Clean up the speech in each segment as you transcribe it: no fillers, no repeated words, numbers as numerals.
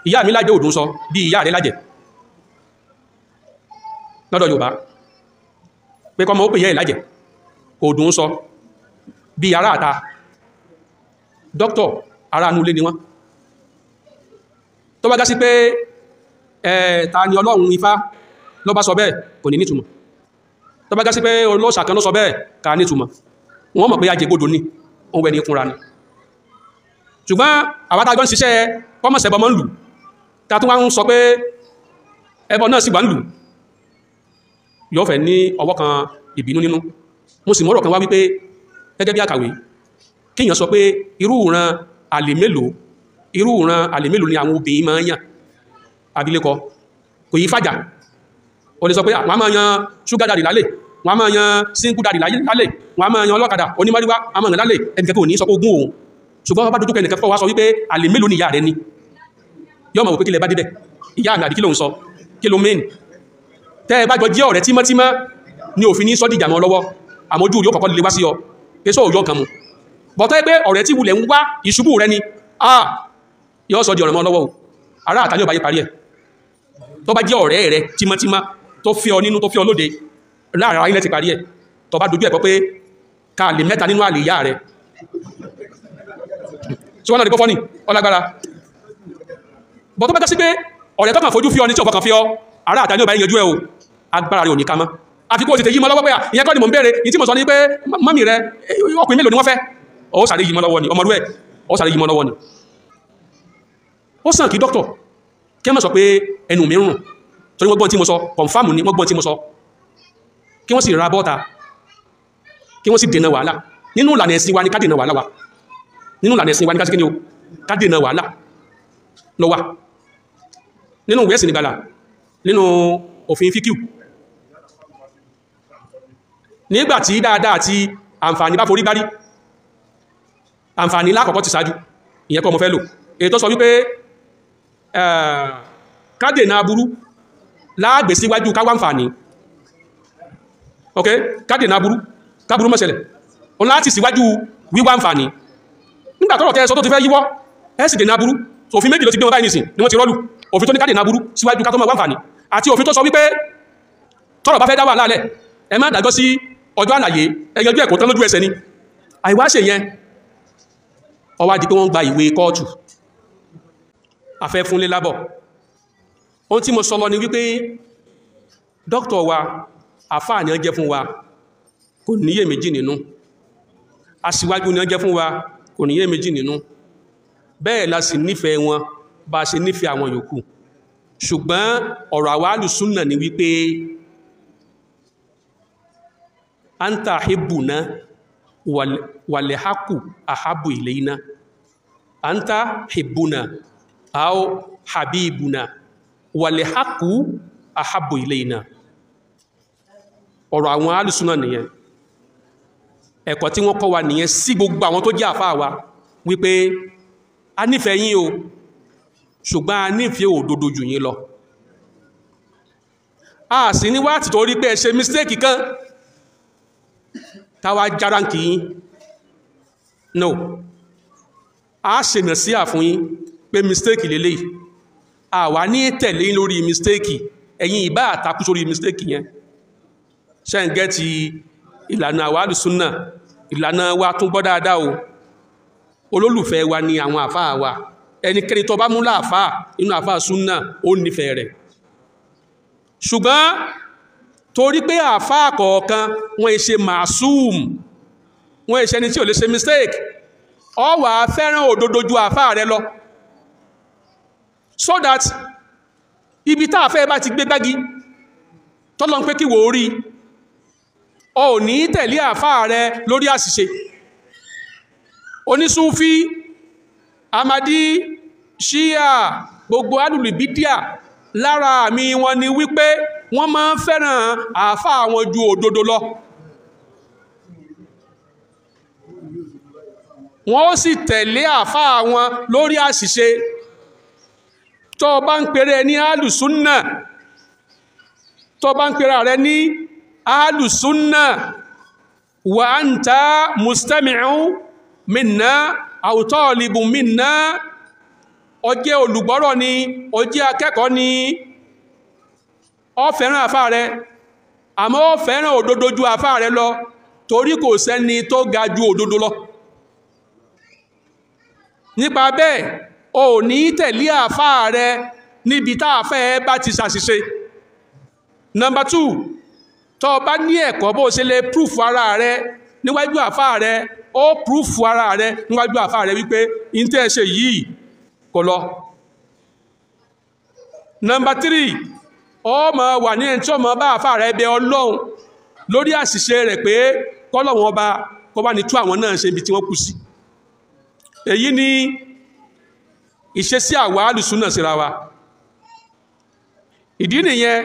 ìyá mi lájẹ́ òdùn sọ bí ìyá rẹ̀ lájẹ́ lọ́dọ̀ Yorùbá pé kọ́mọ ó pè yẹ́ ìlájẹ́ òdùn sọ bí ará àta dókítọ̀ ará anúlé ni wọ́n tó bá gá sí pé ta ni Ọlọ́run Ifá ló bá sọ bẹ́ẹ̀ kò ní nítumọ̀ tó bá gá sí pé olóòṣà kan ló sọ bẹ́ẹ̀ ká nítumọ̀ wọ́n mọ̀ pé ajẹ́gbodò ní ohun ẹni kúnra ni ṣùgbọ́n àwátá gbọ́n ṣiṣẹ́ kọ́mọ̀sẹ̀bọ̀ mọ́ ń lù ta tún wá ń sọ pé ẹbọ náà sì wà ń lù yóò fẹ́ ní ọwọ́ kan ìbínú nínú mo sì mọ́rọ̀ kan wá wípé gẹ́gẹ́ bí àkàwé kíyàn sọ pé irú ìran àlè mélòó ni àwọn obìnrin máa ń yàn abilékọ kò yí fàjà o lè sọ pé wọ́n máa yan sugar daddy lálẹ́ wọ́n máa yan single daddy lálẹ́ wọ́n máa yan ọlọ́kadà onímọ̀ríwá àmọ́ ìrìn lálẹ́ ẹnìkẹ́kẹ́ ò ní sọ pé ogún òun ṣùgbọ́n bá dójúkọ ẹnìkẹ́ fọ́ wá sọ wípé àlè mélòó ni ìyá rẹ ni yọ́ mọ̀ wò pé kílẹ̀ bá débẹ̀ ìyá àmì àbí kí ló ń sọ kí ló mẹ́ni tẹ́ ẹ bá jọ jẹ́ ọ̀rẹ́ tímọ́tímọ́ ni òfin ní sọ́dìjà mọ́ lọ́wọ́ àmójú yóò kọ̀kọ́ lè wá sí ọ pé sọ òyọ́ kan mu bọ́tọ́ pé ọ̀rẹ́ tí wulẹ̀ ń wá ìṣubú rẹ ni yọ́ sọ di ọ̀rẹ́ mọ́ lọ́wọ́ o ará àtàní ò bá yé parí ẹ̀ tó bá jẹ́ ọ̀rẹ́ rẹ tímọ́tímọ́ tó fi ọ nínú tó fi ọ lóde láàrin ara ilẹ̀ ti parí ẹ̀ tó bá dojú ẹ̀kọ́ pé ká lè mẹ́ta nínú àlè ìyá rẹ tí wọ́n náà dìbò fọ́nì ọlágbára bọ́ tó bá jásí pé ọ̀rẹ́ tó kàn fojú fi ọ ní tí ọ̀fọ́ kan fi ọ ará àtàní ò bá yanjú ẹ o agbára rẹ ò ní ká mọ́ àfikún ó ti tẹ̀ yí mọ́ lọ́wọ́ pé ìyẹn kọ́ ni mò ń bèèrè ní tí mo sọ ní pé mọ́mì rẹ ọkùnrin mélòó ni wọ́n fẹ́ ó sàré yí mọ́ lọ́wọ́ ni ọmọdún ẹ̀ ó sàré yí mọ́ lọ́wọ́ ni ó sàn kí dókítọ̀ kí wọ́n sọ pé ẹnu mi rùn torí wọ́n gbọ́n tí mo sọ kọ̀nfàmù ni wọ́n gbọ́n tí mo sọ kí wọ́n sì ra bọ́ta kí wọ́n sì dènà wàhálà nínú ìlànà ẹ̀sìn wa ni ká dènà wàhálà wa nínú ìlànà ẹ̀sìn wa ni ká sí kí ni o ká dènà wàhálà lọ wa nínú ìwé ẹ̀sìn ìgbàlà nínú òfin fíkíù nígbàtí dáadáa àti àǹfààní bá forí gbárí àǹfààní lákọ̀ọ́kọ́ ti ṣáájú ìyẹn kọ́ mo fẹ́ lò èyí tó sọ wípé kádènà aburú láàgbé síwájú káwà àǹfààní ok kádènà aburú káburú má ṣẹlẹ̀ òun láti síwájú wíwá àǹfààní nígbà tọ́rọ̀ tẹ́ sọ tó ti fẹ́ yíwọ́ ẹ́sì dènà aburú òfin méjì ló ti gbé wọn báyìí nìsìn ni wọ́n ti rọ́lù òfin tó ní kádènà aburú síwájú ká tó máa wá àǹfààní àti òfin tó sọ wípé tọ́rọ̀ bá fẹ́ dá wà lálẹ̀ ẹ má dájọ́ sí ọjọ́ àlàyé ẹgbẹ́jú ẹ̀kọ́ tán lójú ẹsẹ̀ ni àìwáṣe yẹn ó wá di pé wọ́n gba ìwé kóòtù afẹ́ fúnlé lábọ̀ ohun tí mo sọ lọ ni wípé dókítà wa àfáà ni ó jẹ́ fún wa kò níyè méjì nínú aṣíwájú ni ó jẹ́ fún wa kò níyè méjì nínú bẹ́ẹ̀ la sì nífẹ̀ẹ́ wọn bá ṣe nífẹ̀ẹ́ àwọn yòókù ṣùgbọ́n ọ̀rọ̀ àwa alùsúnnà ni wípé anta hibbuna wal-haqqu ahabbu ilayna anta hibbuna aw habibuna wal-haqqu ahabbu ilayna ọ̀rọ̀ àwọn alùsúnnà nìyẹn ẹ̀kọ́ tí wọ́n kọ́ wa nìyẹn sí gbogbo àwọn tó jẹ́ àfáà wa wípé a nífẹ̀ẹ́ yín o ṣùgbọ́n a nífẹ̀ẹ́ òdodo jù yín lọ a sì ní wá tìtorí pé ẹ ṣe mistake kan táwa járánkì yín no a ṣe nà sí àfún yín pé mistake lélẹ̀ a wà ní tẹ̀lé lórí mistake ẹ̀yin ìbá àtakú sórí mistake yẹn ṣe ń gẹ́ ti ìlànà àwálù súnnà ìlànà wa tún gbọ́ dáadáa o olólùfẹ́ wa ni àwọn àfáà wa ẹnikẹ́ni tó bá mú láàfáà inú àfáà súnnà ó nífẹ̀ẹ́ rẹ̀ ṣùgbọ́n torí pé àfáà kọ̀ọ̀kan wọ́n ṣe màásùm wọ́n ṣe ẹni tí ò lè ṣe mistake ó wá fẹ́ràn òdodo ju àfáà rẹ lọ so that ibi tá àfẹ́ bá ti gbé gbági tọ́lọ́ ń pé kí wò ó rí o ní tẹ̀lé àfáà rẹ lórí àṣìṣe onísúfí amadi ṣíyà gbogbo alùlùbídíà lára àmì wọn ni wípé wọ́n máa ń fẹ́ràn àfáà wọn ju òdodo lọ wọ́n ó sì tẹ̀lé àfáà wọn lórí àṣìṣe tó bá ń pèrè ní alùsúnnà tó bá ń pèrè rẹ ní alùsúnnà wa anta mustami'u minna aw talibun minna ó jẹ́ olùgbọ́rọ̀ ni ó jẹ́ akẹ́kọ̀ọ́ ni ó fẹ́ràn àfá rẹ àmọ́ ó fẹ́ràn òdodo ju àfá rẹ lọ torí kò sẹ́ni tó ga ju òdodo lọ nípa bẹ́ẹ̀ o ní tẹ̀lé àfá rẹ níbi tá àfẹ́ bá ti ṣàṣìṣe. Number 2, tó bá ní ẹ̀kọ́ bó ṣe lè proof ara rẹ níwájú àfá rẹ ó proof ara rẹ níwájú àfá rẹ wípé ìntẹ́ ṣe yìí kò lọ. Number 3, ó máa wà ní ẹni tí ó máa bá àfá rẹ bẹ Ọlọ́run lórí àṣìṣe rẹ̀ pé kọ́lọ́run ọba kó bá ní tú àwọn náà ṣe ibi tí wọ́n kù sí. Èyí ni ìṣesí àwa alùsùnà síra wa. Ìdí nìyẹn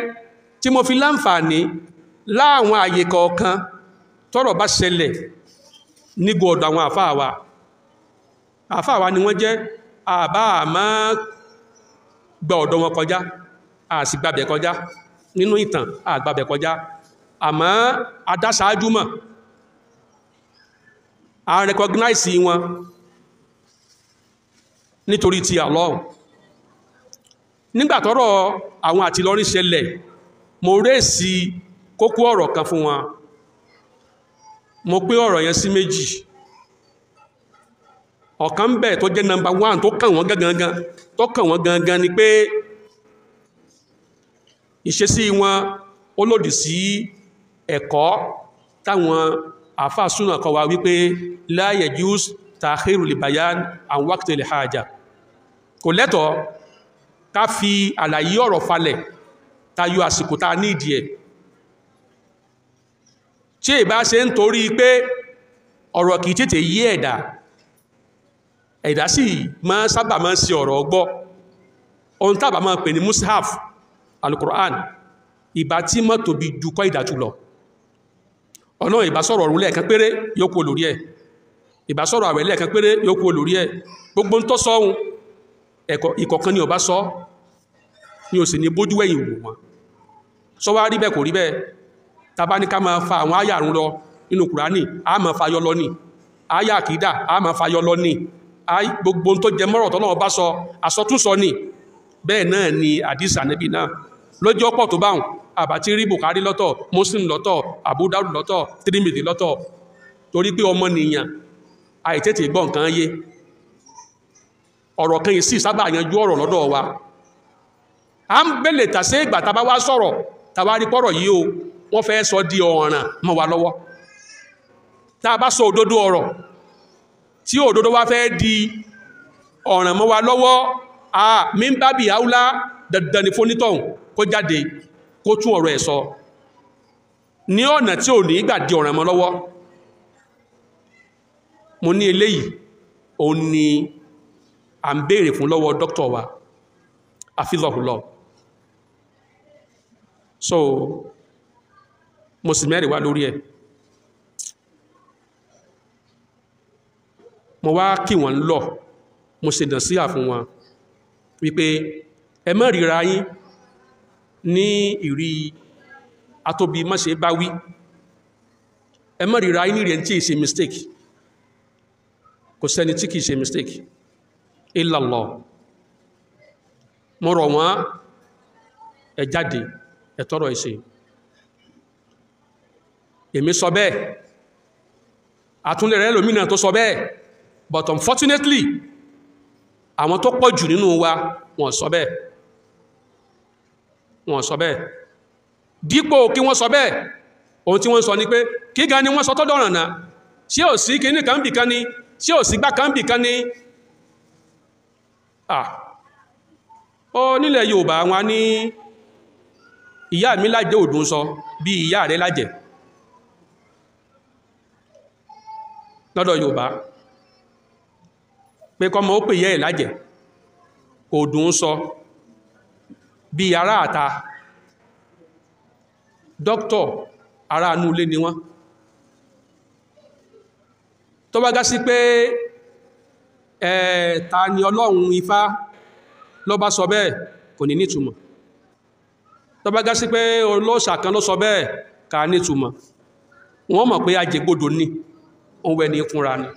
tí mo fi láǹfààní láwọn àyè kọ̀ọ̀kan tọ́rọ̀ bá ṣẹlẹ̀ nígbò ọ̀dọ̀ àwọn àfáà wa ni wọ́n jẹ́ àbá àmá gba ọ̀dọ̀ wọn kọjá àsì gbàbẹ̀ kọjá nínú ìtàn àgbàbẹ̀ kọjá àmọ́ adásáájú mọ̀ a recognize wọn nítorí ti Allah. Nígbàtọ́rọ̀ àwọn àti Ìlọrin ṣẹlẹ̀ mo rèsì kókó ọ̀rọ̀ kan fún wọn, mo pín ọ̀rọ̀ yẹn sí méjì. Ọ̀kan ń bẹ tó jẹ́ number 1 tó kàn wọ́n gangan ni pé ìṣesí wọn ó lòdì sí ẹ̀kọ́ táwọn àfáà súnà kọ́ wa wípé la yajuz ta'khirul bayan an waqtil haja. Kò lẹ́tọ̀ọ́ ká fi àlàyé ọ̀rọ̀ falẹ̀ tayọ àsìkò tá ní ìdí ẹ̀. Tí ìbá ṣe ń torí pé ọ̀rọ̀ kìí tètè yí ẹ̀dá sì sábà máa sí ọ̀rọ̀ ọgbọ́. Ohun tàbà máa pè ní mushaf al-Qur'an ìbá tí mọ́ tóbi ju kọ́ ìdájú lọ. Ọlọ́run ìbá sọ̀rọ̀ ọ̀run lẹ́ẹ̀kan péré yóò kú olórí ẹ̀, ìbá sọ̀rọ̀ àwẹ̀ lẹ́ẹ̀kan péré yóò kú olórí ẹ̀. Gbogbo ń tọ́ sọ́hun ìkọ̀kan ni ọba sọ ní o sì ní bójú ẹ̀yìn wò wọn. Sọ wá rí bẹ́ẹ̀ kò rí bẹ́ẹ̀. Tàbá ní ká máa fa àwọn àyà àrùn lọ nínú Kùránì a máa fa yọ lọ ní, àyà àkídà a máa fa yọ lọ ní, gbogbo tó jẹ mọ́rọ̀ tọ́lọ́run bá sọ àsọtúnsọ ní. Bẹ́ẹ̀ náà ni àdísì Ànábì náà lójú ọ̀pọ̀ tó báhùn àbàtí rí Bukhari lọ́tọ̀, Muslim lọ́tọ̀, Abu Dawud lọ́tọ̀, Tirmidhi lọ́tọ̀. Torí pé ọmọ nìyàn àìtètè gbọ́ nǹkan yé ọ̀rọ̀ kan yìí sí sábà yanjú ọ̀rọ̀ lọ́dọ̀ wa. A ń bèlè tàṣé ìgbà tàbá wá sọ̀rọ̀ tàbá rí pọ́rọ̀ yìí o wọ́n fẹ́ sọ di ọ̀ràn mọ́ wa lọ́wọ́. Tá bá sọ òdodo ọ̀rọ̀ tí òdodo wá fẹ́ di ọ̀ràn mọ́ wa lọ́wọ́ min babi aula dandan ni fónítọ̀hún kó jáde kó tún ọ̀rọ̀ ẹ̀ sọ ní ọ̀nà tí ò ní gbà di ọ̀ràn mọ́ lọ́wọ́. Mo ní eléyìí òun ni à ń béèrè fún lọ́wọ́ dókítà wa hafizahullah. So mo sì mẹ́rin wá lórí ẹ̀. Mo wá kí wọ́n lọ mo ṣe nàsíhà fún wọn wípé ẹ má ríra yín ní ìrí atóbi má ṣe bá wí, ẹ má ríra yín ní ìrí ẹni tí ìṣe mistake. Kò sẹ́ni tí kìí ṣe mistake illa Allah. Mo rọ̀ wọ́n ẹ jáde ẹ tọrọ ìṣe. Èmi sọ bẹ́ẹ̀ àtúnlẹ̀ rẹ̀ lómìnà tó sọ bẹ́ẹ̀, but unfortunately àwọn tó pọ̀ jù nínú wa wọ́n sọ bẹ́ẹ̀. Dípò kí wọ́n sọ bẹ́ẹ̀ ohun tí wọ́n sọ ní pé kí gan ni wọ́n sọ tọ́dọ̀ ọ̀ràn náà, ṣé ò sí kíní kan bì kan ni, ṣé ò sí gbá kan bì kan ni. Ó nílẹ̀ Yorùbá wọn ní ìyá mi lájẹ́ òdùn sọ bí ìyá rẹ̀ lájẹ́. Lọ́dọ̀ Yorùbá pé kọmọ ó pè yẹ́ ẹ̀ lájẹ́ òdùn sọ bí ará àta. Dókítọ̀ ará inú ilé ni wọ́n. Tó bá gá sí pé ta ni Ọlọ́run Ifá ló bá sọ bẹ́ẹ̀ kò ní nítumọ̀. Tó bá gá sí pé olóòṣà kan ló sọ bẹ́ẹ̀ ká nítumọ̀. Wọ́n mọ̀ pé ajẹgbodò ní òun wẹ̀ ní fúnra ni.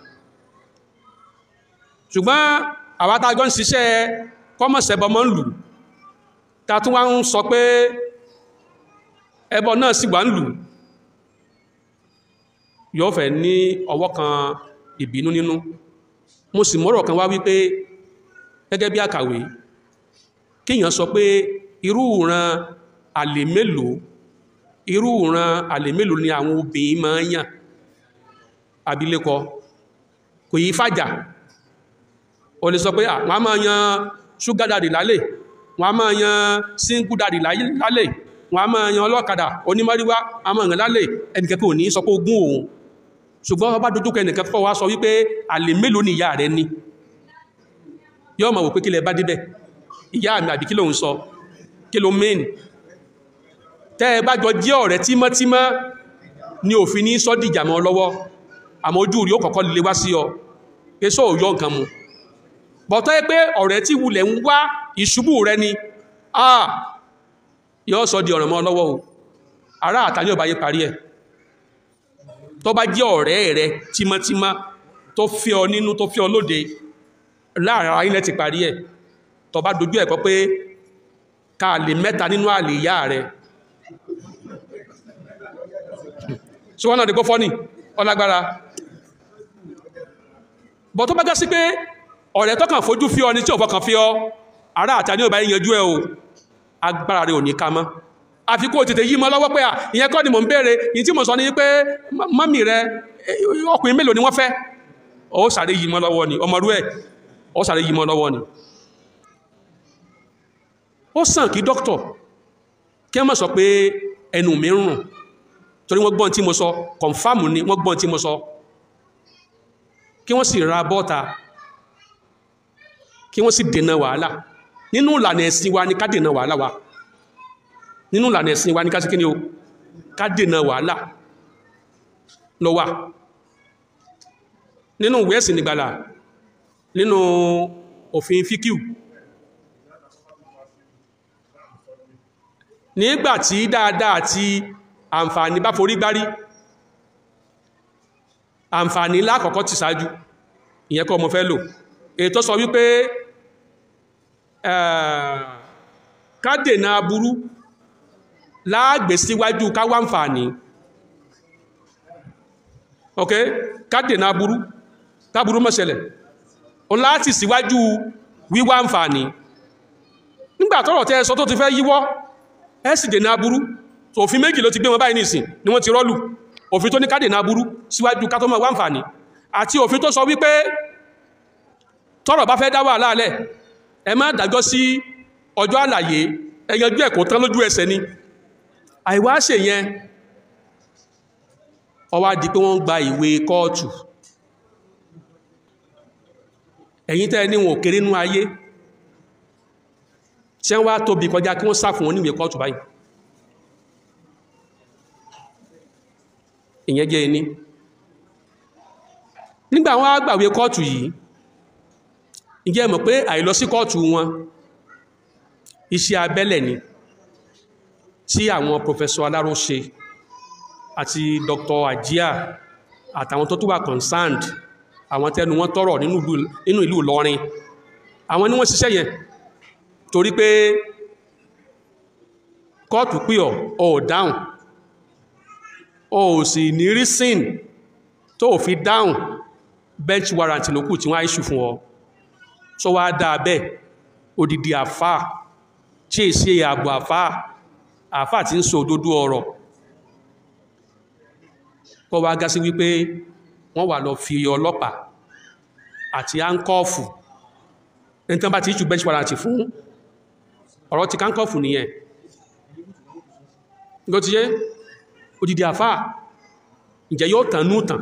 Ṣùgbọ́n àwa tá jọ ń ṣiṣẹ́ kọ́mọ̀ sẹ́bọ mọ́ ń lù ta tún wá ń sọ pé ẹbọ náà sì wà ń lù yóò fẹ́ ní ọwọ́ kan ìbínú nínú. Mo sì mọ́rọ̀ kan wá wípé gẹ́gẹ́ bí àkàwé kíyàn sọ pé irú ìran àlè mélòó ni àwọn obìnrin máa ń yàn abilékọ kò yí fàjà. O lè sọ pé wọ́n á máa yan sugar daddy lálẹ́, wọ́n á máa yan single daddy lálẹ́, wọ́n á máa yan ọlọ́kadà onímọ̀ríwá á máa yan lálẹ́, ẹnìkẹ́kẹ́ ò ní sọ pé ogún òun. Ṣùgbọ́n ọba dojúkọ ẹnìkan kọ́ wá sọ wípé àlè mélòó ni ìyá rẹ̀ ní, yóò máa wò pé kí lẹ bá débẹ̀, ìyá mi àbí kí ló ń sọ, kí ló mẹ́rin. Tẹ́ ẹ bá jọ jẹ́ ọ̀rẹ́ tímọ́tímọ́ ni òfin ní sọ́dìjà mọ́ lọ́wọ́, àmọ́ ojú rí ó kọ́kọ́ lè wá sí ọ pé sọ òyọ́ nǹkan mu. Bọ̀tọ́ pé ọ̀rẹ́ tí wulẹ̀ ń wá ìṣubú rẹ ni yóò sọ di ọ̀ràn mọ́ lọ́wọ́ o. Ará àta ní ọba yé parí ẹ̀. Tó bá jẹ́ ọ̀rẹ́ rẹ tímọ́tímọ́ tó fẹ́ ọ nínú tó fẹ́ ọ lóde, láàrin ara ilẹ̀ ti parí ẹ̀. Tó bá dojú ẹ̀kọ́ pé ká lè mẹ́ta nínú àlè ìyá rẹ̀. Ṣé wọ́n náà dé gbọ́fọ́ ní ọlágbára? Bọ̀ tó bá já sí pé ọ̀rẹ́ tó kàn fojú fí ọ ní tí ò fọkàn fí ọ, ará àta ní ọba yíyanjú ẹ o, agbára rẹ̀ ò ní ká mọ́. Àfi kó tètè yí mọ́ lọ́wọ́ pé ìyẹn kọ́ ni mò ń béèrè, ìyí tí mo sọ ní pé mọ́mì rẹ ọkùnrin mélòó ni wọ́n fẹ́, ó sáré yí mọ́ lọ́wọ́ ni, ọmọrú ẹ̀ ó sáré yí mọ́ lọ́wọ́ ni. Ó sàn kí dókítọ̀ kí ẹ má sọ pé ẹnu mi ń rùn torí wọ́n gbọ́n tí mo sọ, kọ̀nfàmù ni wọ́n gbọ́n tí mo sọ, kí wọ́n sì ra bọ́ta, kí wọ́n sì dènà wàhálà. Nínú ìlànà ẹ̀sìn wa ni ká dènà wàhálà wa, nínú ìlànà ẹ̀sìn wa ní ká sí kí ni o, ká dènà wàhálà ló wà. Nínú ìwé ẹ̀sìn nígbàlà, nínú òfin fíkíù, nígbàtí dáadáa àti àǹfààní bá forí gbárí, àǹfààní lákọ̀ọ́kọ́ ti ṣáájú, ìyẹn kọ́ mo fẹ́ lò. Ètò sọ wípé ká dènà aburú láàgbé síwájú ká wá àǹfààní. Ok, ká dènà aburú káburú má ṣẹlẹ̀, o láti síwájú wíwá àǹfààní. Nígbà tọ́rọ̀ tẹ́ sọ tó ti fẹ́ yíwọ́, ẹ sì dènà aburú. So òfin méjì ló ti gbé wọn báyìí nìsìn ni wọ́n ti rọ́lù. Òfin tó ní ká dènà aburú síwájú ká tó máa wá àǹfààní, àti òfin tó sọ wípé tọ́rọ̀ bá fẹ́ dá wàhálà lẹ̀, ẹ má dájọ́ sí ọjọ́ àlàyé, ẹ yanjú ẹ̀ kó tán lójú ẹsẹ̀ ni. Àìwá ṣe yẹn ó wá di pé wọ́n gba ìwé kóòtù. Ẹ̀yin tẹ́ ní wọn ò kéré nú ayé, tí wọ́n wá tóbi kọjá kí wọ́n sá fún wọn ní ìwé kóòtù báyìí. Ìyẹn jẹ́ ẹni. Nígbà wọ́n á gbàwé kóòtù yìí, ǹjẹ́ mọ̀ pé àìlọ sí kóòtù wọn iṣẹ́ abẹ́lẹ̀ ni tí àwọn Professor Aláró ṣe àti Dr. Ajia àtàwọn tó wà concerned, àwọn tẹnu wọn tọrọ nínú ìlú Ìlọrin, àwọn ni wọ́n ṣiṣẹ́ yẹn. Torí pé kóòtù pè ọ́ dáhùn, ó sì ní reason tó fi dáhùn, bench warrant lókù tí wọ́n á issue fún ọ. So wá dáa bẹ́ẹ̀, odidi àfáà tí è ṣe ààbò àfáà tí ń sọ òdodo ọ̀rọ̀, kọ́ wá gá sí wípé wọ́n wà lọ fi ọlọ́pàá àti áńkọ́ọ̀fù ẹni tán bá ti issue bench warrant fún, ọ̀rọ̀ ti káńkọ́ọ̀fù nìyẹn. Ló ti yé odidi àfáà, ǹjẹ́ yóò tàn nú tàn,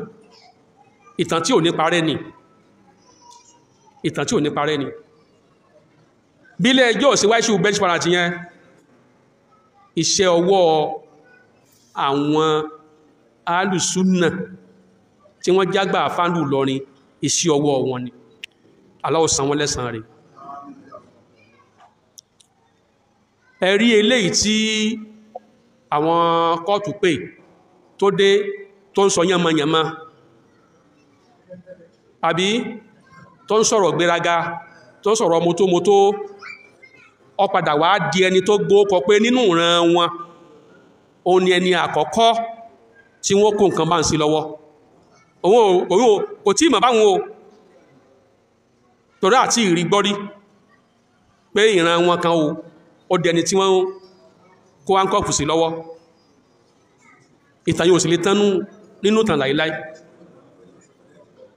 ìtàn tí ò ní parẹ́ ni, ìtàn tí ò ní parẹ́ ni. Bí ilé ẹjọ́ sí wá issue bench warrant yẹn, iṣẹ́ ọwọ́ àwọn alùsúnnà tí wọ́n jágbà fáńdù Ìlọrin, iṣẹ́ ọwọ́ wọn ni. Allah ó san wọ́n lẹ́san rẹ̀. Ẹ̀rí eléyìí tí àwọn kóòtù pè tó dé tó ń sọ yánmọ́yánmọ́, àbí tó ń sọ̀rọ̀ gbéraga, tó ń sọ̀rọ̀ mọ́tómọ́tó, ó padà wá di ẹni tó gbókọ pé nínú ìran wọn ó ní ẹni àkọ́kọ́ tí wọ́n kó nǹkan bá ń sí lọ́wọ́ òun kò tí ì mọ̀ báwọn o torí àti ìrí gbọ́rí pé ìran wọn kan ó di ẹni tí wọ́n kó áńkọ́ọ̀fù sí lọ́wọ́ ìtàn yóò sì lè tán nínú tàn láìláì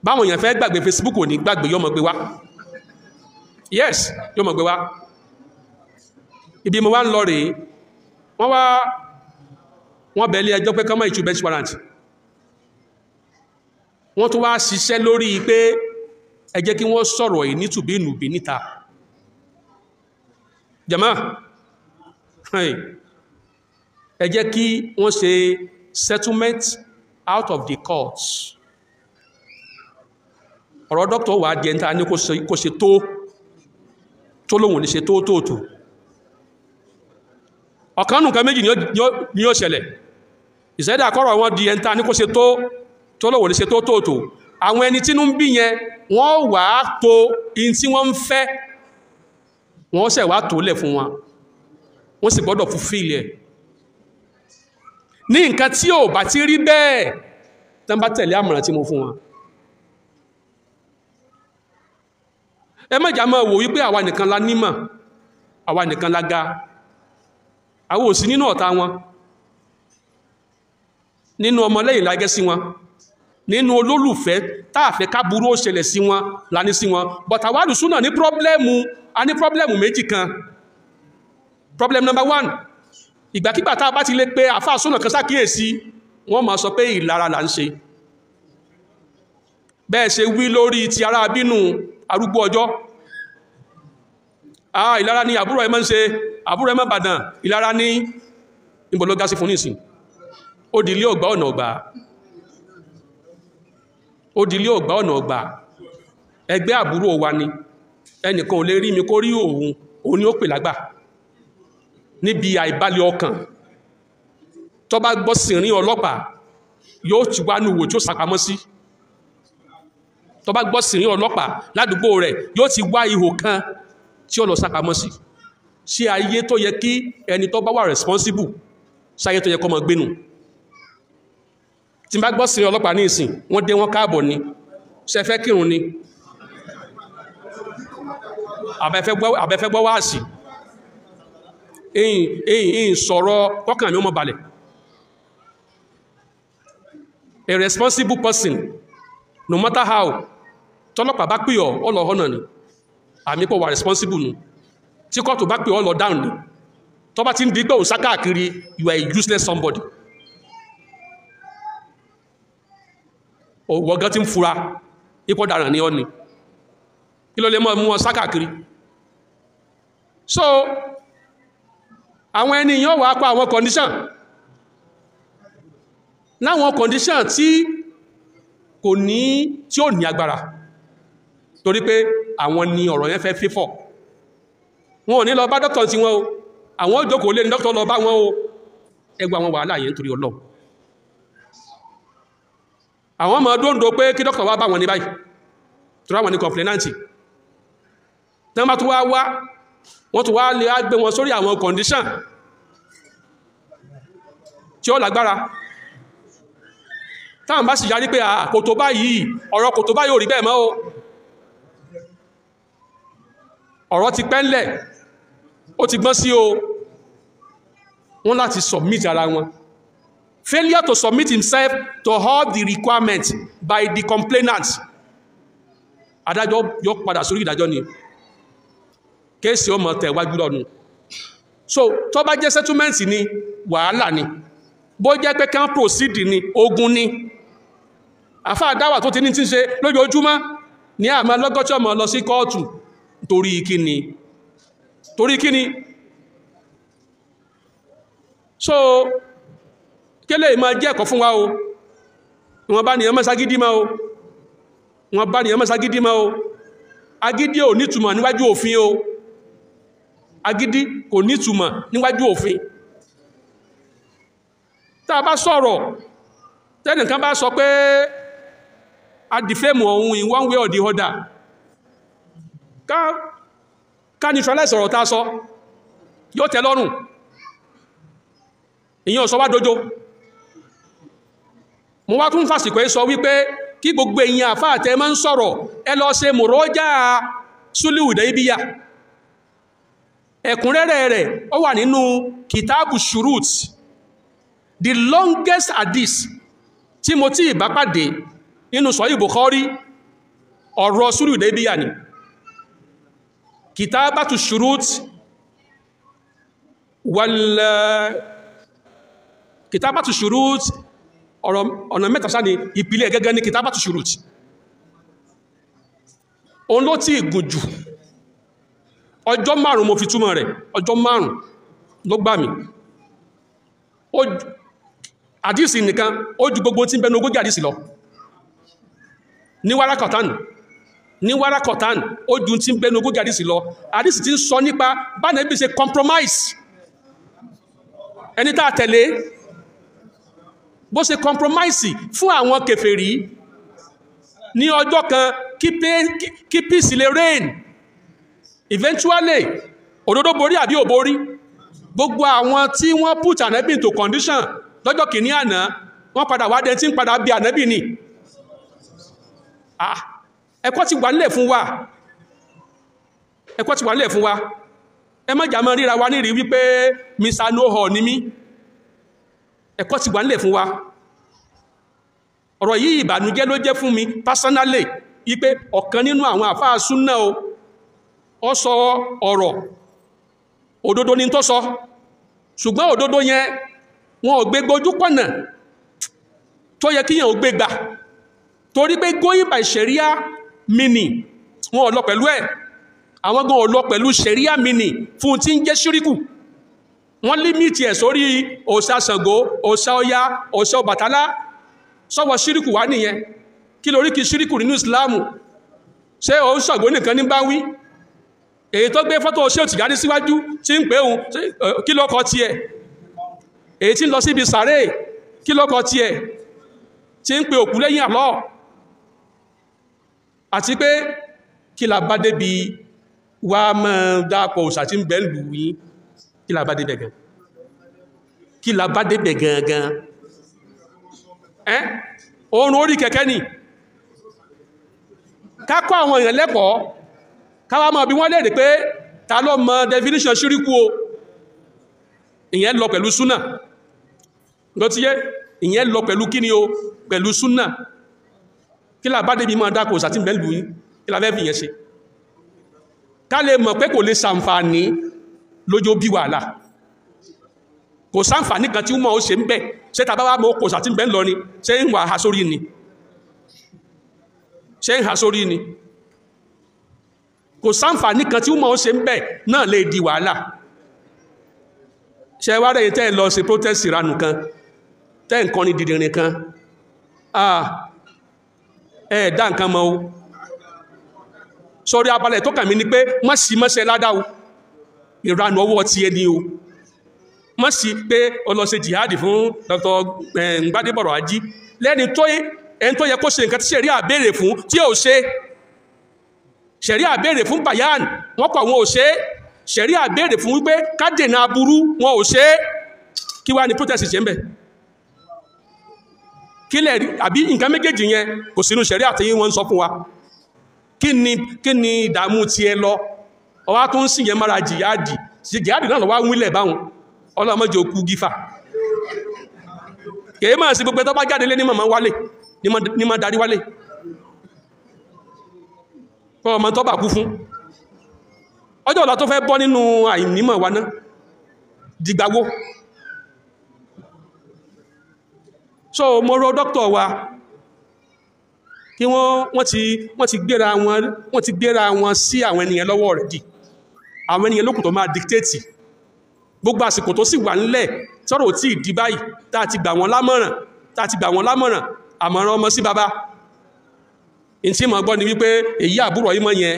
báwọn èèyàn fẹ́ gbàgbé Facebook ò ní gbàgbé yọmọ gbé wá yes yọmọ gbé wá ibi mo wá ń lọ rèé wọ́n bẹ̀ẹ́lé ẹjọ́ pé kọ́mọ̀ ìtú bench warrant wọ́n tún wá ṣiṣẹ́ lórí pé ẹ jẹ́ kí wọ́n sọ̀rọ̀ yìí nítùbínùbí níta jàmá ẹ jẹ́ kí wọ́n ṣe settlement out of the courts ọ̀rọ̀ dókítà wà á di ẹ̀ntà ní kò ṣe tó lóhun ní ṣe tó ọ̀kan nùkan méjì ni ó ṣẹlẹ̀ ìṣẹ́dá kọ́rọ̀ wọn di ẹ̀ntà ní kò ṣe tó lóhun ní ṣe tó àwọn ẹni tínú ń bí yẹn wọ́n wà á tó in tí wọ́n ń fẹ́ wọ́n ṣẹ̀ wá tó lẹ̀ fún wọn wọ́n sì gbọ́dọ̀ fulfill ẹ̀ ní nǹkan tí ò bá ti rí bẹ́ẹ̀ tán bá tẹ̀lé àmọ̀ràn tí mo fún wọn ẹ má jà máa wò wípé àwa nìkan la nímọ̀ àwa nìkan la ga àwa ò sí nínú ọ̀tá wọn nínú ọmọlẹ́yìn lágẹ́ sí wọn nínú olólùfẹ́ táàfẹ́ káburú ó ṣẹlẹ̀ sí wọn lání sí wọn but àwa àlùsúnà ní pọ́blẹ́mù méjì kan problem number 1 ìgbàkígbà tá a bá ti lè pé àfáà súnà kan sákíyèsí wọ́n máa sọ pé ìlara là ń ṣe bẹ́ẹ̀ ṣe wí lórí ti ara bínú arúgbó ọjọ́ ìlara ni àbúrò ẹ máa ń ṣe àbúrò ẹ máa bàdàn ìlara ní ìbòlógá sí fún nísìn ó di ilé ọgbà ọ̀nà ọgbà ẹgbẹ́ àbúrò wa ni ẹnìkan ò lè rí mi kó rí òun ni ó pè lágbà níbi àìbalẹ̀ ọkàn tó bá gbọ́ sìnrín ọlọ́pàá yóò ti wá ní ìwò tí ó sàpamọ́ sí tó bá gbọ́ sìnrín ọlọ́pàá ládùúgbò rẹ̀ yóò ti wá ihò kan tí ó lọ sàpamọ́ sí sí ayé tó yẹ kí ẹni tó bá wà responsible sáyé tó yẹ kó máa gbénu tí bá gbọ́ sìnrín ọlọ́pàá ní ìsìn wọ́n dé wọ́n káàbọ̀ ni ṣe fẹ́ kírun ni àbẹ́fẹ́ gbọ́ wáàsì èyí sọ̀rọ̀ kọ́kàn mi ó mọ́ balẹ̀ a responsible person no matter how tọ́lọ́pàá bá pè ọ́ ọlọ ọ̀nà ni àmì pọ̀ wà responsible nù tí kọ́tù bá pè ọ́ lọ down ni tó bá ti ń di pé òun sákàkiri you are a useless somebody òwò gan ti ń fura ipò dàrán ní ọ́ ni kí ló lè mú ọ sákàkiri so àwọn ẹni yóò wá pa àwọn condition láwọn condition tí ó ní agbára torí pé àwọn ni ọ̀rọ̀ yẹn fẹ́ fífọ̀ wọn ò ní lọ bá dọ́kítọ̀ tí wọ́n o àwọn òjòkó lé ní dọ́kítọ̀ lọ bá wọn o ẹgbà wọn wàhálà yẹn nítorí Ọlọ́run àwọn ọmọ dóńdó pé kí dọ́kítọ̀ wá bá wọn ní báyìí tó ráwọn ní complainant tán bá tó wá wọ́n tó wá lè gbé wọn sórí àwọn condition tí ó lágbára táwọn bá sì yarí pé kòtò báyìí ọ̀rọ̀ kòtò báyìí ò rí bẹ́ẹ̀ mọ́ o ọ̀rọ̀ ti pẹ́ńlẹ̀ ó ti gbọ́n sí o wọ́n láti submit ara wọn failure to submit himself to all the requirements by the complainant adájọ́ yóò padà sórí ìdájọ́ ni kéèsì ọmọ tẹ̀wájú lọ́nu so tó bá jẹ́ settlement ni wàhálà ni bó jẹ́ pé kán proceed ni ogun ni àfáà dáwà tó ti ní tí ń ṣe lójoojúmọ́ ní àmọ́ lọ́gọ́jọ́ mọ́ lọ sí kóòtù torí kíni so kélé ìmọ̀ jẹ́ ẹ̀kọ́ fún wa o wọ́n bá ní ẹmọ́ ságídí mọ́ o agídí ò nítumọ̀ níwájú òfin o agídí kò nítumọ̀ níwájú òfin tá a bá sọ̀rọ̀ tẹ́nìkan bá sọ pé a defame ohun in one way or the other ká neutralize ọ̀rọ̀ tá a sọ yóò tẹ́ lọ́rùn, ìyẹn ò sọ wá dojo. mo wá tún fàsìkò sọ wípé kí gbogbo èèyàn àfáà tẹ́ máa ń sọ̀rọ̀ ẹ lọ ṣe mùrọ́jà Sulhu Hudaybiyah, ẹ̀kúnrẹ́rẹ́ rẹ̀ ó wà nínú kìtàbù shurut, the longest hadith tí mo ti bá pàdé nínú Sahih Bukhari ọ̀rọ̀ Sulhu Hudaybiyah ni kìtàbàtù shurut kìtàbàtù shurut ọ̀nà mẹ́ta sáà ni ìpìlẹ̀ gẹ́gẹ́ ní kìtàbàtù shurut. òun ló ti gùn jù, ọjọ́ 5 mo fi túmọ̀ rẹ̀, ọjọ́ 5 ló gbà mí. àdísì nìkan ó ju gbogbo tí ń bẹnu ogójì àdísì lọ ní wárakọ̀tán ó ju tí ń bẹnu ogójì àdísì lọ. àdísì ti ń sọ nípa bánẹ́bí ṣe compromise ẹni tá a tẹ̀lé, bó ṣe compromise fún àwọn kèfèrí ní ọjọ́ kan kí peace lè reign. Eventually òdodo borí àbí ò borí, gbogbo àwọn tí wọ́n put ànábì into condition lọ́jọ́ kìíní àná wọ́n padà wá dẹni tí ń padà bí ànábì ni. ẹ̀kọ́ ti wà nílẹ̀ fún wa, ẹ̀kọ́ ti wà nílẹ̀ fún wa. ẹ má jà mọ́ ríra wa nírí wípé Mr. No-Hall ni mí, ẹ̀kọ́ ti wà nílẹ̀ fún wa. ọ̀rọ̀ yìí ìbànújẹ́ ló jẹ́ fún mi personally wípé ọ̀kan nínú àwọn àfáà súnnà ó sọ ọ̀rọ̀ òdodo ni tó sọ, ṣùgbọ́n òdodo yẹn wọn ò gbé gbójú pọ̀nà tó yẹ kíyàn ò gbé gbà, torí pé going by sharia meaning wọn ò lọ pẹ̀lú ẹ̀, àwọn gan ò lọ pẹ̀lú sharia meaning fún tí ń jẹ́ ṣíríkù. wọ́n límìtì ẹ̀ sórí òòṣà Ṣàngó, òòṣà Ọya, òòṣà Ọbàtálá, sọ́wọ́ ṣíríkù wá nìyẹn. kí lórí kí ṣíríkù nínú ìsìláàmù? ṣé òun Ṣàngó nìkan ní bá wí? èyí tó gbé fọ́tò ṣé Tìjàní síwájú tí ń pè òun kí ló kọ tiẹ̀? èyí tí ń lọ síbi sàárè kí ló kọ tiẹ̀? tí ń pè òkú lẹ́yìn àlọ́. àti pé kí la bá débi wá mọ́ dápọ̀ òṣà tí ń bẹ lù yín, kí la bá débẹ̀ gan? kí la bá débẹ̀ gangan? oorun orí kẹ̀kẹ́ ni ká kọ́ àwọn èèyàn lẹ́kọ̀ọ́, káwà máa bí wọ́n lè rí pé ta ló mọ definition ṣíríkù o. ìyẹn lọ pẹ̀lú súnà lọ tí yé, ìyẹn lọ pẹ̀lú kíni o, pẹ̀lú súnà. kí la bá débi máa dákò sàtí mẹ́lú yín, kí la fẹ́ fi yẹn ṣe? ká lè mọ̀ pé kò lè ṣàǹfààní lójó bí wàhálà, kò ṣàǹfààní kan tí wọ́n ó ṣe ń bẹ̀. ṣé tàbá wá mọ́ kò sàtí mẹ́ lọ ni, ṣé ń wà ha sórí ni, ṣé ń ha sórí ni? kò ṣàǹfààní kan tí wọ́n ó ṣe ń bẹ̀ náà lè di wàhálà. ṣé wá rẹ̀ tẹ́ lọ sí protest ìranù kan, tẹ́ nǹkan ní dìdìrín kan, dá nǹkan mọ́ o. sọ́rí abalẹ̀ tó kàn mí ni pé má sí mọ́ṣẹ́ ládá o, ìranù ọwọ́ ti ẹni o. má sí pé ó lọ ṣe jihadi fún Dr. Gbadebo Raji lẹ́ni tó yẹ kó ṣe nǹkan tí ṣẹ̀rí àbèrè fún tí ò ṣe. ṣẹ̀rí àbèrè fún bayan wọ́n kọ̀ wọn ò ṣe. ṣẹ̀rí àbèrè fún wípé kádènà aburú wọn ò ṣe. kí wá ní protest ṣe ń bẹ̀? kílẹ̀ àbí nǹkan méjèèjì yẹn kò sínú ṣẹ̀rí àti wọ́n ń sọ fún wa. kí ni ìdààmú ti ẹ lọ ọwá tó ń sìn yẹn mára jihadi náà lọ wá wílẹ̀ báwọn ọlọ́mọdé okú gífà. kèé máa sí gbogbo tó bá jáde lé ní màmá wálé ní ma darí wálé ọmọ tó bà kú fún. ọjọ́ ọ̀la tó fẹ́ bọ́ nínú àìnímọ̀ wa náà dìgbàwó. so mo rọ dókítà wa kí wọ́n ti gbéra wọn sí àwọn ènìyàn lọ́wọ́ rẹ̀ dì. àwọn ènìyàn lókùn tó máa dictate gbogbo àsìkò tó sì wà nílẹ̀ tọ́rọ̀ tí ìdí báyìí tá ti gbà wọ́n lámọ̀ràn àmọ̀ràn ọmọ sí bàbá. in tí mọ̀ gbọ́ ni wípé èyí àbúrò yìí mọ́ yẹn,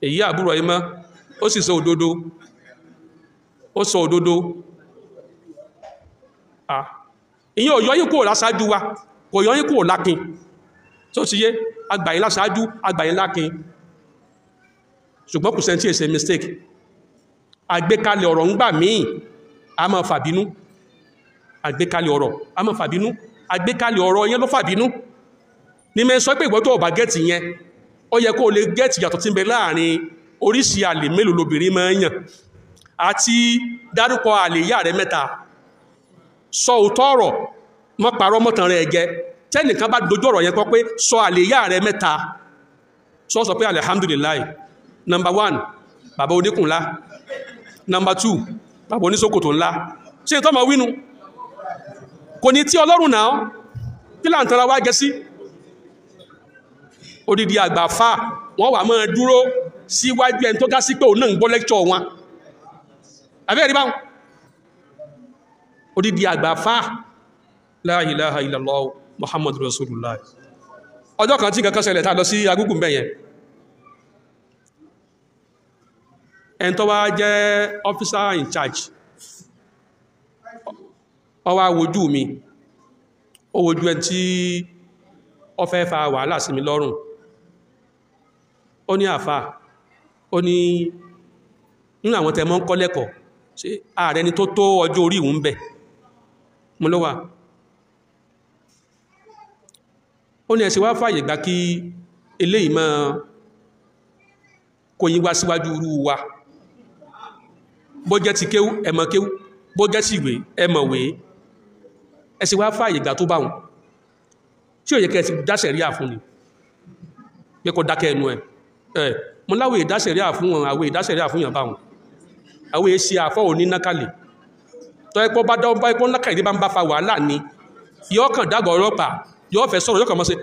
èyí àbúrò yìí mọ́ ó sì sọ òdodo, ó sọ òdodo. ìyẹn ò yọ yín kúrò láṣáájú wa, kò yọ yín kúrò lákin tó ti yé. agbàyìn láṣáájú, agbàyìn lákin, ṣùgbọ́n kò sẹ́ni tí èsè mistake. àgbékalẹ̀ ọ̀rọ̀ ń gbà míì a máa fàbínú àgbékalẹ̀ ọ̀rọ̀ a máa fàbínú àgbékalẹ̀ ọ̀rọ̀ yẹn ló fàbínú ní mẹ́ sọ pé ìwọ tó bá gẹ́ẹ̀tì yẹn ó yẹ kó lè gẹ́ẹ̀tì yàtọ̀ tí ń bẹ láàrin oríṣi àlè mélòó lobìnrin máa ń yàn àti dárúkọ àlè ìyá rẹ̀ mẹ́ta sọ òótọ́ ọ̀rọ̀ mọ́ parọ́ mọ́tàn rẹ̀ jẹ tẹ́nìkan bá dojú ọ̀rọ̀ yẹn kọ́ pé sọ àlè ìyá rẹ̀ mẹ́ta sọ pé alhamdulillah number 1 bàbá oníkùn ńlá number 2 bàbá oníṣòkòtò ńlá ṣe ìtọ́ ma wínú kò ní tí ọlọ́run náà kí là ń tara wá gẹ́ sí odidi àgbàfà wọ́n wà máa dúró síwájú ẹni tó gá sí pé òun náà ń gbọ́ lẹ́kṣọ̀ wọn àbẹ́ẹ̀rí báwọn odidi àgbàfà la ilaha illallah muhammadu rasulullah ọjọ́ kan tí kankan ṣẹlẹ̀ tá lọ sí agúgùn bẹ́yẹn ẹni tó wá jẹ́ officer in charge ó wá wojú mi ó wojú ẹni tí ó fẹ́ fa wàhálà sí mi lọ́rùn ó ní àfà ó ní nínú àwọn tẹ́mọ́ ń kọ́ lẹ́kọ̀ọ́ ṣé ààrẹ ni tó tó ọjọ́ orí ìwọ̀n bẹ̀ mú ló wà ó ní ẹ̀sẹ̀ wá fàyè gbà kí eléyìí máa kó yín wá síwájú irú wa bó jẹ́ ti kéwú ẹ mọ̀ kéwú bó jẹ́ ti ìwé ẹ mọ̀ ìwé ẹ̀sẹ̀ wá fàyè gbà tó bá wọn tí ò yẹ kẹ́ ẹ ti dáṣẹ̀ rí àfún ni pé kó dákẹ́ ẹnu ẹ̀ mo láwọ̀ ìdáṣẹ̀ rí àfún wọn àwọ̀ ìdáṣẹ̀ rí àfún yàn bá wọn àwọ̀ èsì àfọ́ òní nákàlẹ̀ tọ́ ẹ̀pọ̀ bá dọ́ bá ẹ̀pọ̀ nákàlẹ̀ bá ń bá fa wàhálà ni yọ́ kàn dágọ̀ ọlọ́pàá yọ́ fẹ́ sọ̀rọ̀ yọ́ kàn mọ́ sí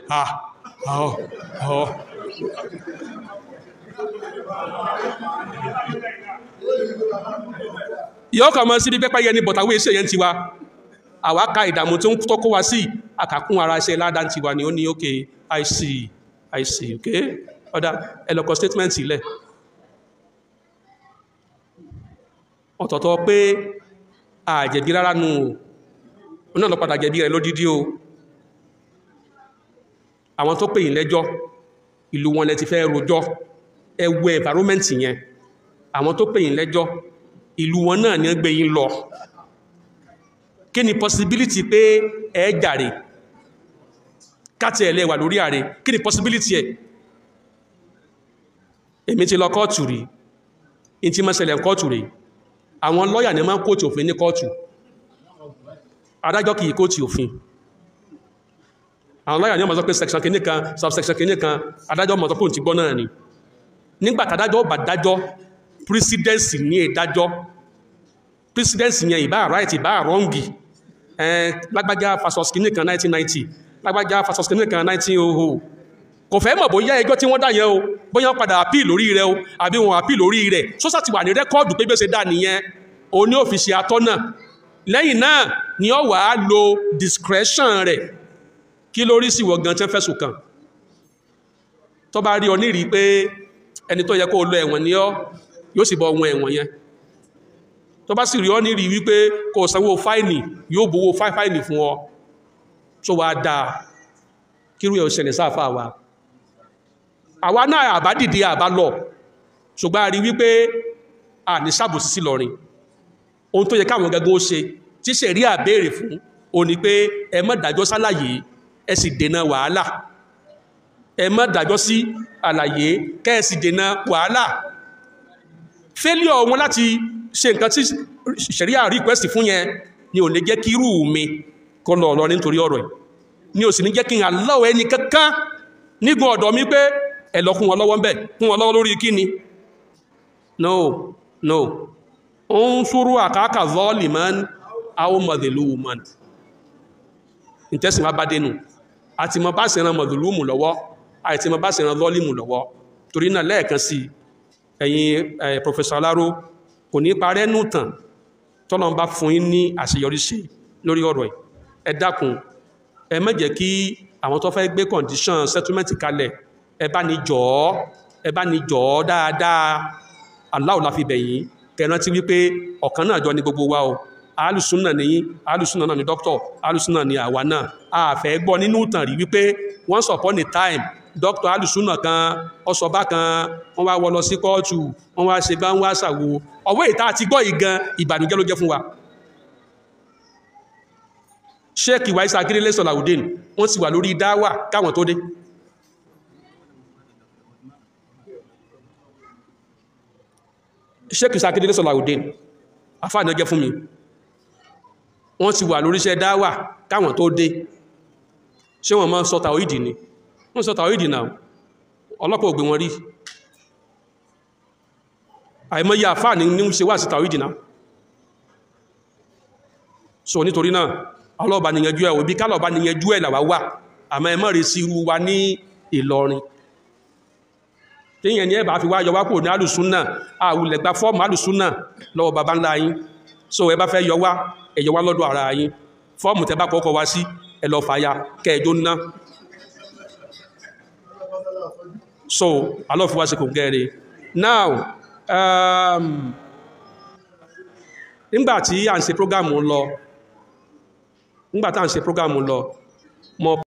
yọ́ kàn mọ́ sí bí pẹ́pẹ́ yẹn ni bọ̀tàwé iṣẹ́ yẹn ti wa àwa ka ìdààmú tó ń tọ́kó wa sí àkàkún ara iṣẹ́ ládá ti wa ni ó ní okay I see okay ọ̀dá ẹlọ́kọ̀ statement ilẹ̀ ọ̀tọ̀tọ̀ pé àjẹ̀bí rárá nù ó náà lọ padà jẹ̀bí rẹ̀ lódídí o àwọn tó pè yín lẹ́jọ́ ìlú wọn lẹ ti fẹ́ rojọ́ ẹwẹ́ environment yẹn àwọn tó pè yín lẹ́jọ́ ìlú wọn náà ní gbé yín lọ kí ni possibility pé ẹ jàre káti ẹ̀lẹ́ wà lórí ààrẹ kí ni possibility ẹ̀ èmi ti lọ kọ́ọ̀tù rí in ti mọ́sẹ̀lẹ̀ kọ́ọ̀tù rí àwọn lọ́yà ní máa ń kóòtù òfin ní kọ́ọ̀tù adájọ́ kìí kóòtù òfin àwọn lọ́yà ní ọmọ sọ pé section kìíní kan subsection kìíní kan adájọ́ mọ̀ tọ́kùn ti gbọ́ náà ni nígbàtà adájọ́ bá dájọ́ presidency ní ìdájọ́ presidency yẹn ìbá right ìbá wrong lágbájá fasos kìíní kan 1990 lágbájá fasos kìíní kan 1900 kò fẹ́ mọ̀ bóyá ẹjọ́ tí wọ́n dá yẹn o bóyá padà appeal lórí rẹ̀ o àbí wọn appeal lórí rẹ̀ sọ́sà ti wà ní rẹ́kọ́ọ̀dù pé bí ó ṣe dá nìyẹn o ní òfìsì atọ́nà lẹ́yìn náà ni ó wà á lo discretion rẹ̀ kí lórí sí wọ gan tẹ́ fẹ̀sùn kàn tó bá rí ọ nírí pé ẹni tó yẹ kó lọ ẹ̀wọ̀n ni ọ yóò sì bọ́ ọ̀wọ̀n ẹ̀wọ̀n yẹn tó bá sì rí ọ nírí wípé kó sanwó fáìnì yóò bówó fáìnì fún ọ tó wá dáa kírú ẹ̀ ò ṣẹlẹ̀ sáfà wa àwa náà àbá dìde àbá lọ ṣùgbọ́n a rí wípé a ní ṣàbòsí sí lọrin ohun tó yẹ káwọn gẹ́gẹ́ ó ṣe tí ṣẹ̀rí àbéèrè fún o ní pé ẹ má dájọ́ sálàyé ẹ sì dènà wàhálà ẹ má dájọ́ sí àlàyé kẹ́ ẹ sì dènà wàhálà failure wọn láti ṣe nǹkan tí ṣẹ̀rí à request fún yẹn ni ò ní jẹ́ kí irú mi kọ́ lọ nítorí ọ̀rọ̀ yìí ni ò sì ní jẹ́ kí n allow ẹni kankan nígun ọ̀dọ̀ mi pé ẹ lọ kún wọn lọ́wọ́ ń bẹ̀ kún wọn lọ́wọ́ lórí kíni no ó ń ṣúrú àkáàkà zaliman aw madhluman ìtẹ́sìn wá bá dénú àti mọ bá sì ran madhlumu lọ́wọ́ àti mọ bá sì ran zalimu lọ́wọ́ torí náà lẹ́ẹ̀kan sí ẹ̀yin Professor Alaro kò ní parẹ́ nù tàn tọ́lọ́n bá fún yín ní àṣeyọrí sí lórí ọ̀rọ̀ ẹ̀ ẹ dákun ẹ má jẹ́ kí àwọn tó fẹ́ gbé condition settlement kalẹ̀ ẹ bá ní jọ̀ọ́ dáadáa Allah la fi bẹ̀yìn kẹrántí wípé ọ̀kan náà jọ ní gbogbo wa o alùsùnà ní alùsùnà náà ní dókítọ̀ alùsùnà ní àwa náà a fẹ́ gbọ́ nínú ìtàn rí wípé once upon a time dókítà alùsùnà kan ọsọba kan wọ́n wá wọ́ lọ sí kóòtù wọ́n wá ṣe gbá ń wá ṣàwo ọwọ́ ìta àti gbọ́ ìgan ìbànújẹ́ ló jẹ́ fún wa. Sheikh Waisa Akindele Salaudeen wọ́n sì wà lórí dáwà káwọn tó dé. Sheikh Waisa Akindele Salaudeen àfáàní ọjẹ́ fún mi wọ́n ti wà lórí iṣẹ́ dáwà káwọn tó dé. Ṣé wọ́n máa ń sọ tàwídì ni? Wọ́n sọ tàwídì náà ọlọ́pàá ò gbé wọn rí. Àìmọye àfáàní ní ṣe wà sí tàwídì náà. So nítorí náà ọlọ́ọ̀bá níyanjú ẹ̀ òbí kálọ̀bá níyanjú ẹ̀ làwá wà àmọ́ ẹ má rí sí irú wa ní Ìlọrin. Tíyẹn ni ẹ bá fi wá yọ wá kúrò ní alùsúnà àwùlẹ̀ gba fọ́ọ̀mù alùsúnà lọ́wọ́ bàbá ńlá yín. So ẹ bá fẹ́ yọ wá ẹ yọ wá lọ́dọ̀ ara yín. Fọ́ọ̀mù tẹ bá kọ́kọ́ wá sí ẹ lọ fàya kẹjọ ná. So alọ́fi wá sí kò gẹ́rẹ́. Now nígbàtí à ń ṣe prógámù lọ